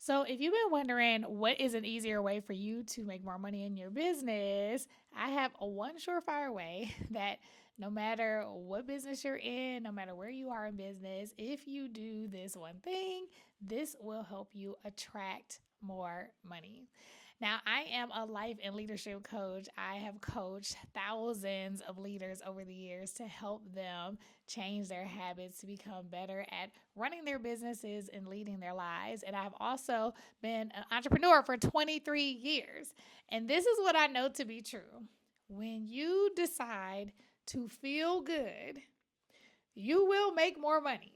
So, if you've been wondering what is an easier way for you to make more money in your business, I have a one surefire way that no matter what business you're in, no matter where you are in business, if you do this one thing, this will help you attract more money. Now, I am a life and leadership coach. I have coached thousands of leaders over the years to help them change their habits to become better at running their businesses and leading their lives. And I've also been an entrepreneur for 23 years. And this is what I know to be true. When you decide to feel good, you will make more money.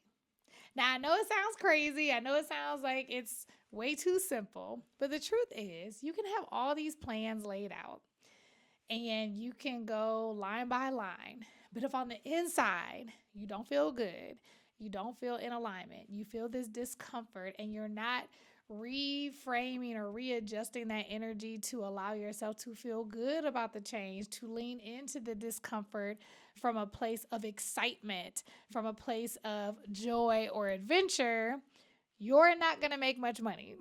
Now, I know it sounds crazy. I know it sounds like it's way too simple. But the truth is, you can have all these plans laid out and you can go line by line. But if on the inside you don't feel good, you don't feel in alignment, you feel this discomfort, and you're not reframing or readjusting that energy to allow yourself to feel good about the change, to lean into the discomfort from a place of excitement, from a place of joy or adventure, you're not going to make much money.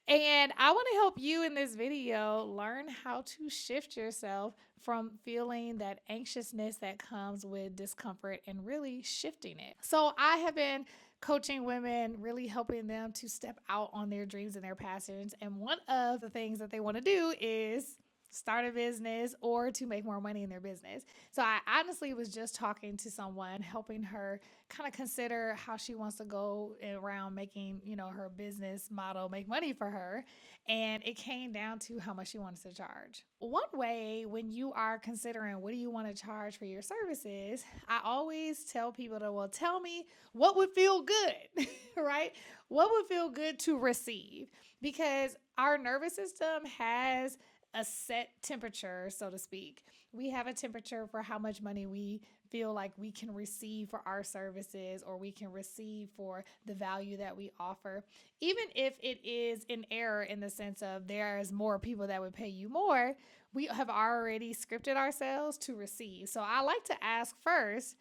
And I want to help you in this video learn how to shift yourself from feeling that anxiousness that comes with discomfort and really shifting it. So I have been coaching women, really helping them to step out on their dreams and their passions. And one of the things that they want to do is start a business or to make more money in their business. So I honestly was just talking to someone, helping her kind of consider how she wants to go around making, her business model make money for her. And it came down to how much she wants to charge. One way when you are considering what do you want to charge for your services, I always tell people to, well, tell me what would feel good, right? What would feel good to receive? Because our nervous system has a set temperature, so to speak. We have a temperature for how much money we feel like we can receive for our services or we can receive for the value that we offer. Even if it is an error in the sense of there's more people that would pay you more, we have already scripted ourselves to receive. So I like to ask first,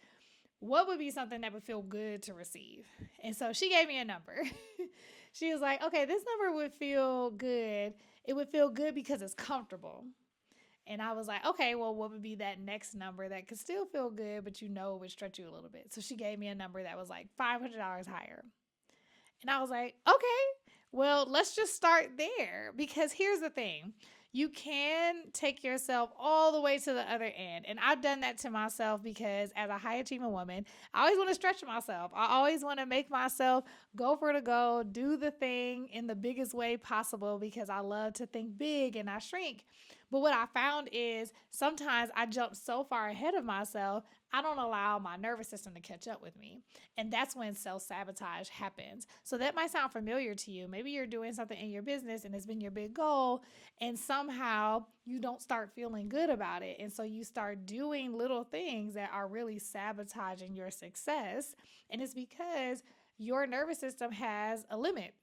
what would be something that would feel good to receive? And so she gave me a number. She was like, okay, this number would feel good. It would feel good because it's comfortable. And I was like, okay, well, what would be that next number that could still feel good, but it would stretch you a little bit? So she gave me a number that was like $500 higher. And I was like, okay, well, let's just start there. Because here's the thing, you can take yourself all the way to the other end. And I've done that to myself because as a high achieving woman, I always want to stretch myself. I always want to make myself go for the go, do the thing in the biggest way possible because I love to think big and I shrink. But what I found is sometimes I jump so far ahead of myself, I don't allow my nervous system to catch up with me. And that's when self-sabotage happens. So that might sound familiar to you. Maybe you're doing something in your business and it's been your big goal, and somehow you don't start feeling good about it. And so you start doing little things that are really sabotaging your success. And it's because your nervous system has a limit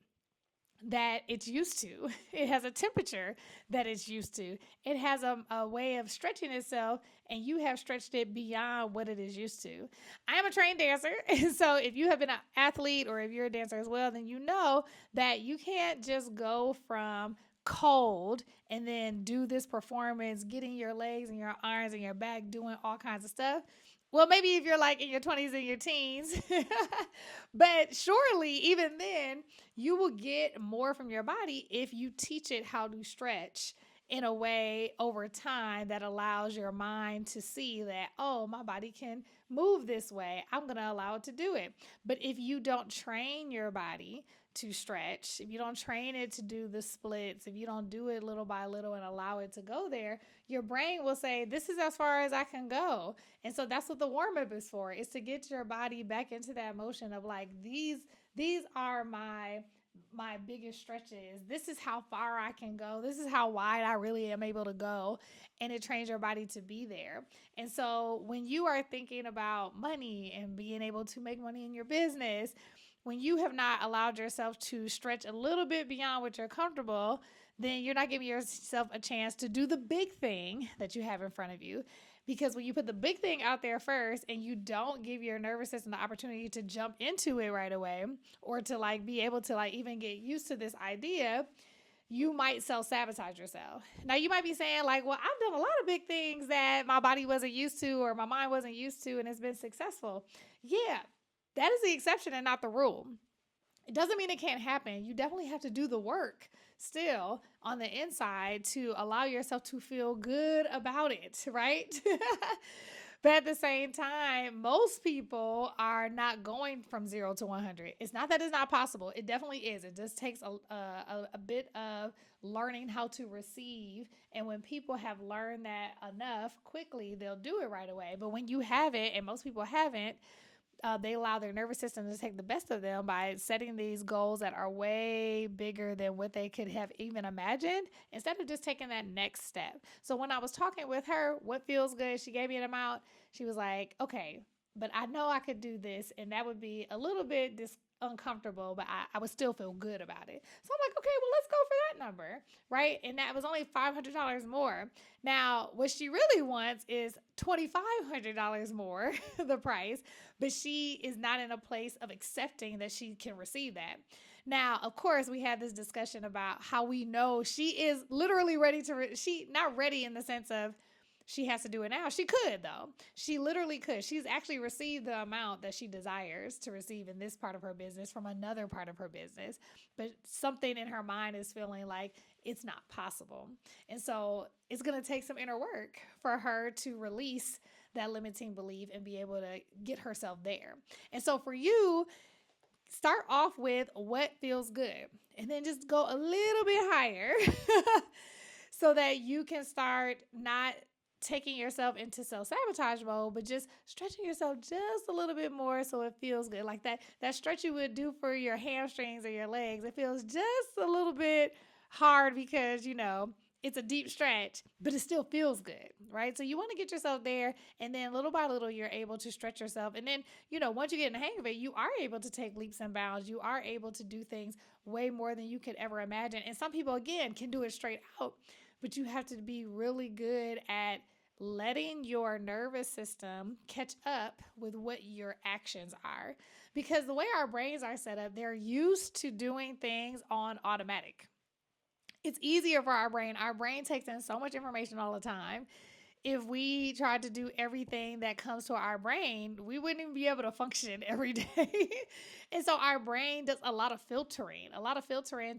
that it's used to. It has a temperature that it's used to. It has a way of stretching itself, and you have stretched it beyond what it is used to. I am a trained dancer, and so if you have been an athlete or if you're a dancer as well, then you know that you can't just go from cold and then do this performance, getting your legs and your arms and your back doing all kinds of stuff. Well, maybe if you're like in your 20s and your teens, but surely even then, you will get more from your body if you teach it how to stretch in a way over time that allows your mind to see that, oh, my body can move this way. I'm going to allow it to do it. But if you don't train your body to stretch, if you don't train it to do the splits, if you don't do it little by little and allow it to go there, your brain will say, this is as far as I can go. And so that's what the warm-up is for, is to get your body back into that motion of like, these are my biggest stretches. This is how far I can go. This is how wide I really am able to go. And it trains your body to be there. And so when you are thinking about money and being able to make money in your business, when you have not allowed yourself to stretch a little bit beyond what you're comfortable, then you're not giving yourself a chance to do the big thing that you have in front of you. Because when you put the big thing out there first and you don't give your nervous system the opportunity to jump into it right away, or to like be able to like even get used to this idea, you might self-sabotage yourself. Now you might be saying like, well, I've done a lot of big things that my body wasn't used to or my mind wasn't used to and it's been successful. Yeah, that is the exception and not the rule. It doesn't mean it can't happen. You definitely have to do the work still on the inside to allow yourself to feel good about it, right? But at the same time, most people are not going from 0 to 100. It's not that it's not possible. It definitely is. It just takes a bit of learning how to receive. And when people have learned that enough quickly, they'll do it right away. But when you haven't, and most people haven't, they allow their nervous system to take the best of them by setting these goals that are way bigger than what they could have even imagined instead of just taking that next step. So when I was talking with her, what feels good, she gave me an amount. She was like, okay, but I know I could do this, and that would be a little bit uncomfortable, but I would still feel good about it. So I'm like, okay, well, let's go for that number, right? And that was only $500 more. Now, what she really wants is $2,500 more, the price, but she is not in a place of accepting that she can receive that. Now, of course, we had this discussion about how we know she is literally ready to, she not ready in the sense of she has to do it now. She could, though. She literally could. She's actually received the amount that she desires to receive in this part of her business from another part of her business. But something in her mind is feeling like it's not possible. And so it's going to take some inner work for her to release that limiting belief and be able to get herself there. And so for you, start off with what feels good and then just go a little bit higher so that you can start not taking yourself into self-sabotage mode, but just stretching yourself just a little bit more so it feels good. Like that stretch you would do for your hamstrings or your legs, it feels just a little bit hard because, it's a deep stretch, but it still feels good, right? So you want to get yourself there, and then little by little, you're able to stretch yourself. And then, once you get in the hang of it, you are able to take leaps and bounds. You are able to do things way more than you could ever imagine. And some people, again, can do it straight out, but you have to be really good at letting your nervous system catch up with what your actions are. Because the way our brains are set up, they're used to doing things on automatic. It's easier for our brain. Our brain takes in so much information all the time. If we tried to do everything that comes to our brain, we wouldn't even be able to function every day. And so our brain does a lot of filtering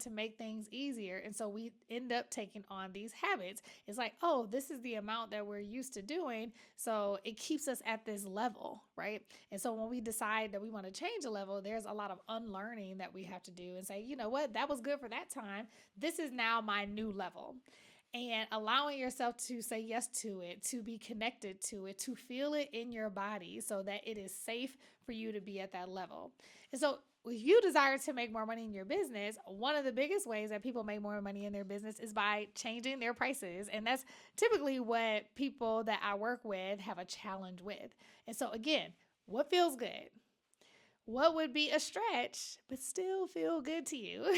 to make things easier. And so we end up taking on these habits. It's like, oh, this is the amount that we're used to doing. So it keeps us at this level, right? And so when we decide that we want to change a level, there's a lot of unlearning that we have to do and say, you know what, that was good for that time. This is now my new level. And allowing yourself to say yes to it, to be connected to it, to feel it in your body so that it is safe for you to be at that level. And so if you desire to make more money in your business, one of the biggest ways that people make more money in their business is by changing their prices. And that's typically what people that I work with have a challenge with. And so again, what feels good? What would be a stretch but still feel good to you?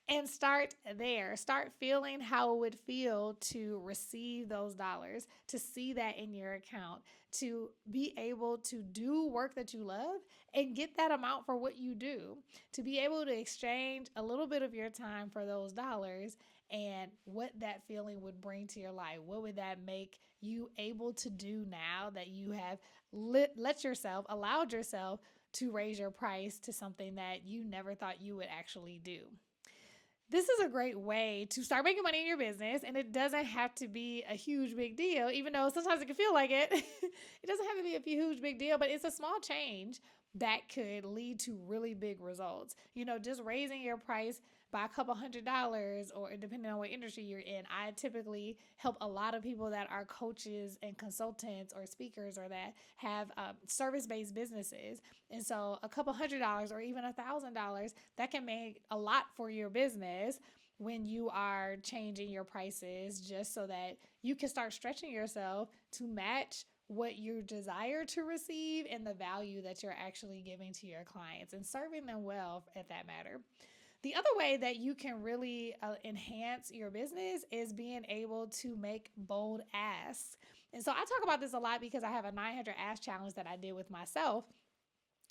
And start there. Start feeling how it would feel to receive those dollars, to see that in your account, to be able to do work that you love and get that amount for what you do, to be able to exchange a little bit of your time for those dollars and what that feeling would bring to your life. What would that make you able to do now that you have allowed yourself to raise your price to something that you never thought you would actually do? This is a great way to start making money in your business, and it doesn't have to be a huge big deal, even though sometimes it can feel like it. It doesn't have to be a huge big deal, but it's a small change that could lead to really big results. Just raising your price by a couple $100s, or depending on what industry you're in. I typically help a lot of people that are coaches and consultants or speakers or that have service-based businesses. And so a couple $100 or even $1,000, that can make a lot for your business when you are changing your prices, just so that you can start stretching yourself to match what you desire to receive and the value that you're actually giving to your clients and serving them well at that matter. The other way that you can really enhance your business is being able to make bold asks. And so I talk about this a lot because I have a 900 ask challenge that I did with myself.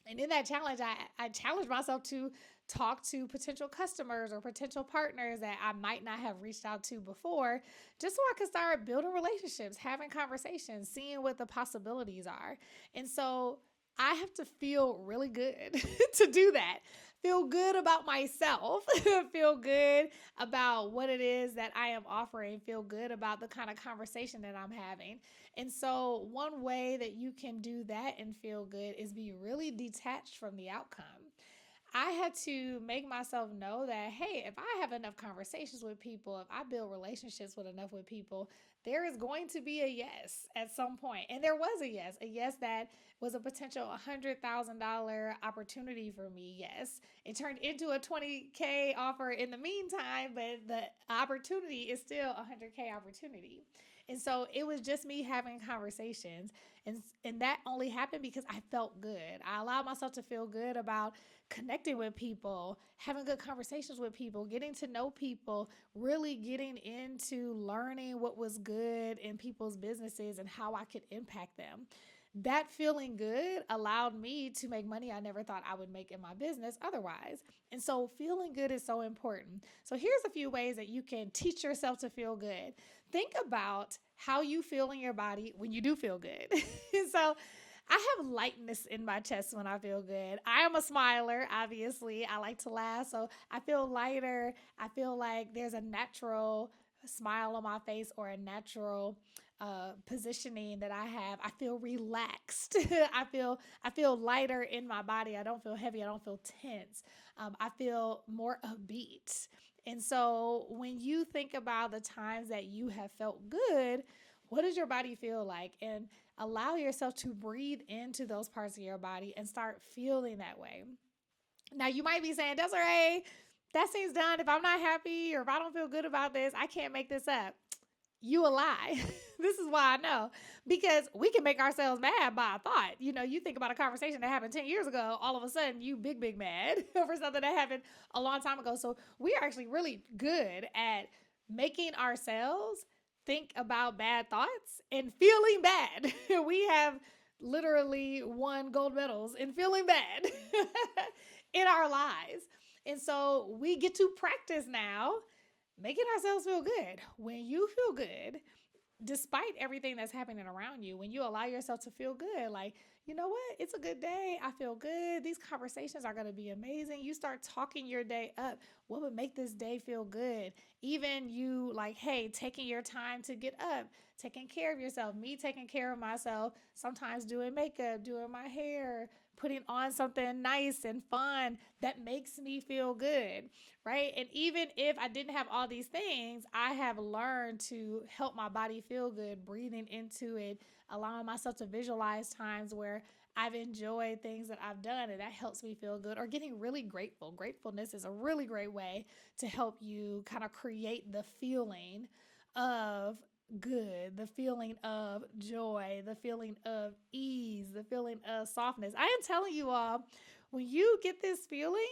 And in that challenge, I challenged myself to talk to potential customers or potential partners that I might not have reached out to before, just so I could start building relationships, having conversations, seeing what the possibilities are. And so I have to feel really good to do that. Feel good about myself, feel good about what it is that I am offering, feel good about the kind of conversation that I'm having. And so, one way that you can do that and feel good is be really detached from the outcome. I had to make myself know that, hey, if I have enough conversations with people, if I build relationships with enough with people, there is going to be a yes at some point. And there was a yes that was a potential $100,000 opportunity for me. Yes, it turned into a 20K offer in the meantime, but the opportunity is still a 100K opportunity. And so it was just me having conversations. And that only happened because I felt good. I allowed myself to feel good about connecting with people, having good conversations with people, getting to know people, really getting into learning what was good in people's businesses and how I could impact them. That feeling good allowed me to make money I never thought I would make in my business otherwise. And so feeling good is so important. So here's a few ways that you can teach yourself to feel good. Think about how you feel in your body when you do feel good. So I have lightness in my chest when I feel good. I am a smiler, obviously. I like to laugh, so I feel lighter. I feel like there's a natural smile on my face or a natural positioning that I have. I feel relaxed. I feel lighter in my body. I don't feel heavy. I don't feel tense. I feel more upbeat. And so when you think about the times that you have felt good, what does your body feel like? And allow yourself to breathe into those parts of your body and start feeling that way. Now, you might be saying, Desiree, that seems done. If I'm not happy or if I don't feel good about this, I can't make this up. You a lie. This is why I know. Because we can make ourselves mad by a thought. You think about a conversation that happened 10 years ago, all of a sudden you big mad over something that happened a long time ago. So we are actually really good at making ourselves think about bad thoughts and feeling bad. We have literally won gold medals in feeling bad in our lives. And so we get to practice now making ourselves feel good. When you feel good, despite everything that's happening around you, when you allow yourself to feel good, like, you know what? It's a good day. I feel good. These conversations are going to be amazing. You start talking your day up. What would make this day feel good? Even you, like, hey, taking your time to get up, taking care of yourself, me taking care of myself, sometimes doing makeup, doing my hair, putting on something nice and fun that makes me feel good, right? And even if I didn't have all these things, I have learned to help my body feel good, breathing into it, allowing myself to visualize times where I've enjoyed things that I've done and that helps me feel good, or getting really grateful. Gratefulness is a really great way to help you kind of create the feeling of good, the feeling of joy, the feeling of ease, the feeling of softness. I am telling you all, when you get this feeling,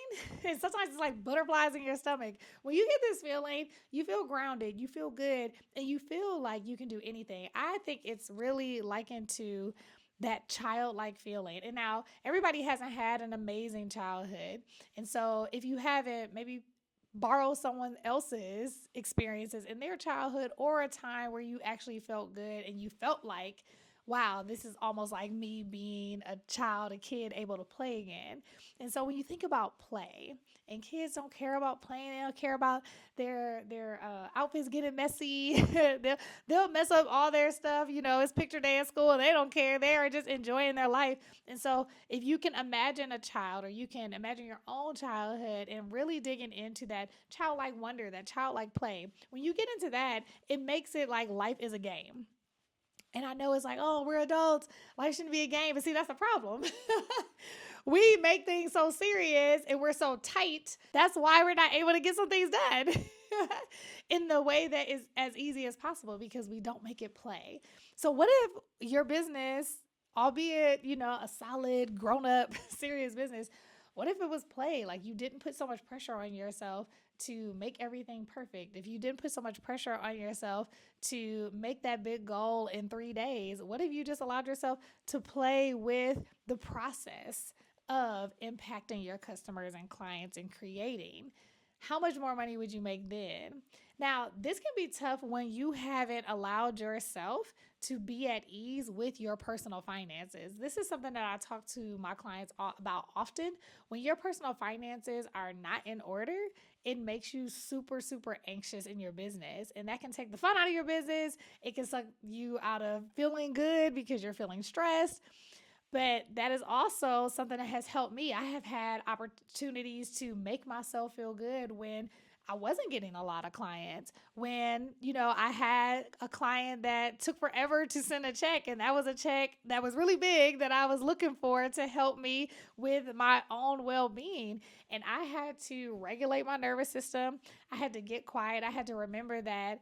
and sometimes it's like butterflies in your stomach, when you get this feeling, you feel grounded, you feel good, and you feel like you can do anything. I think it's really likened to that childlike feeling. And now everybody hasn't had an amazing childhood. And so if you haven't, maybe borrow someone else's experiences in their childhood, or a time where you actually felt good and you felt like, wow, this is almost like me being a child, a kid able to play again. And so when you think about play, and kids don't care about playing, they don't care about their outfits getting messy. They'll mess up all their stuff. It's picture day at school and they don't care. They are just enjoying their life. And so if you can imagine a child, or you can imagine your own childhood and really digging into that childlike wonder, that childlike play, when you get into that, it makes it like life is a game. And I know it's like, oh, we're adults. Life shouldn't be a game. But see, that's the problem. We make things so serious and we're so tight. That's why we're not able to get some things done in the way that is as easy as possible, because we don't make it play. So what if your business, albeit, a solid, grown up, serious business, What if it was play? Like you didn't put so much pressure on yourself to make everything perfect. If you didn't put so much pressure on yourself to make that big goal in 3 days, what if you just allowed yourself to play with the process of impacting your customers and clients and creating? How much more money would you make then? Now, this can be tough when you haven't allowed yourself to be at ease with your personal finances. This is something that I talk to my clients about often. When your personal finances are not in order, it makes you super, super anxious in your business. And that can take the fun out of your business. It can suck you out of feeling good because you're feeling stressed. But that is also something that has helped me. I have had opportunities to make myself feel good when I wasn't getting a lot of clients. When, I had a client that took forever to send a check, and that was a check that was really big that I was looking for to help me with my own well being. And I had to regulate my nervous system. I had to get quiet. I had to remember that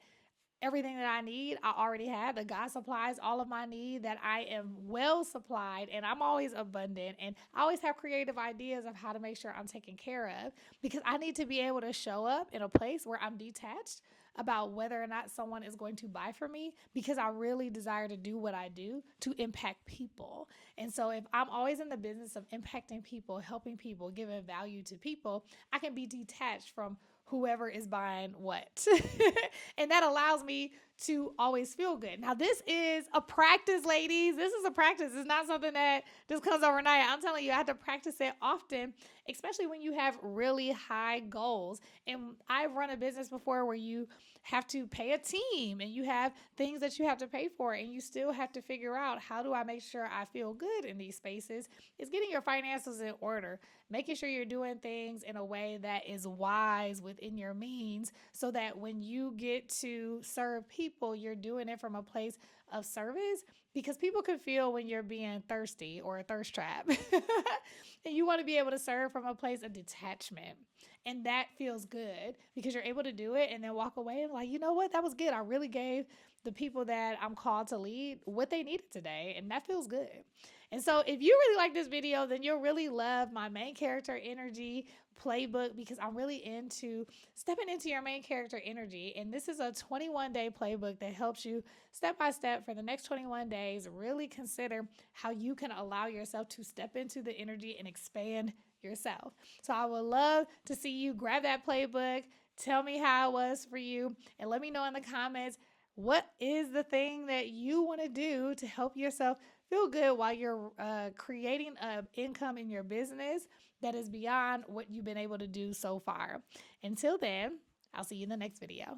everything that I need, I already have. The God supplies all of my need, that I am well supplied, and I'm always abundant. And I always have creative ideas of how to make sure I'm taken care of, because I need to be able to show up in a place where I'm detached about whether or not someone is going to buy from me, because I really desire to do what I do to impact people. And so if I'm always in the business of impacting people, helping people, giving value to people, I can be detached from whoever is buying what. And that allows me to always feel good. Now, this is a practice, ladies. This is a practice. It's not something that just comes overnight. I'm telling you, I have to practice it often, especially when you have really high goals. And I've run a business before where you have to pay a team and you have things that you have to pay for, and you still have to figure out, how do I make sure I feel good in these spaces? It's getting your finances in order, making sure you're doing things in a way that is wise within your means, so that when you get to serve people, you're doing it from a place of service, because people can feel when you're being thirsty or a thirst trap. And you want to be able to serve from a place of detachment. And that feels good because you're able to do it and then walk away and like, you know what? That was good. I really gave the people that I'm called to lead what they needed today. And that feels good. And so if you really like this video, then you'll really love my main character energy playbook, because I'm really into stepping into your main character energy. And this is a 21-day playbook that helps you step by step for the next 21 days. Really consider how you can allow yourself to step into the energy and expand yourself. So I would love to see you grab that playbook. Tell me how it was for you, and let me know in the comments, what is the thing that you want to do to help yourself feel good while you're creating an income in your business that is beyond what you've been able to do so far. Until then, I'll see you in the next video.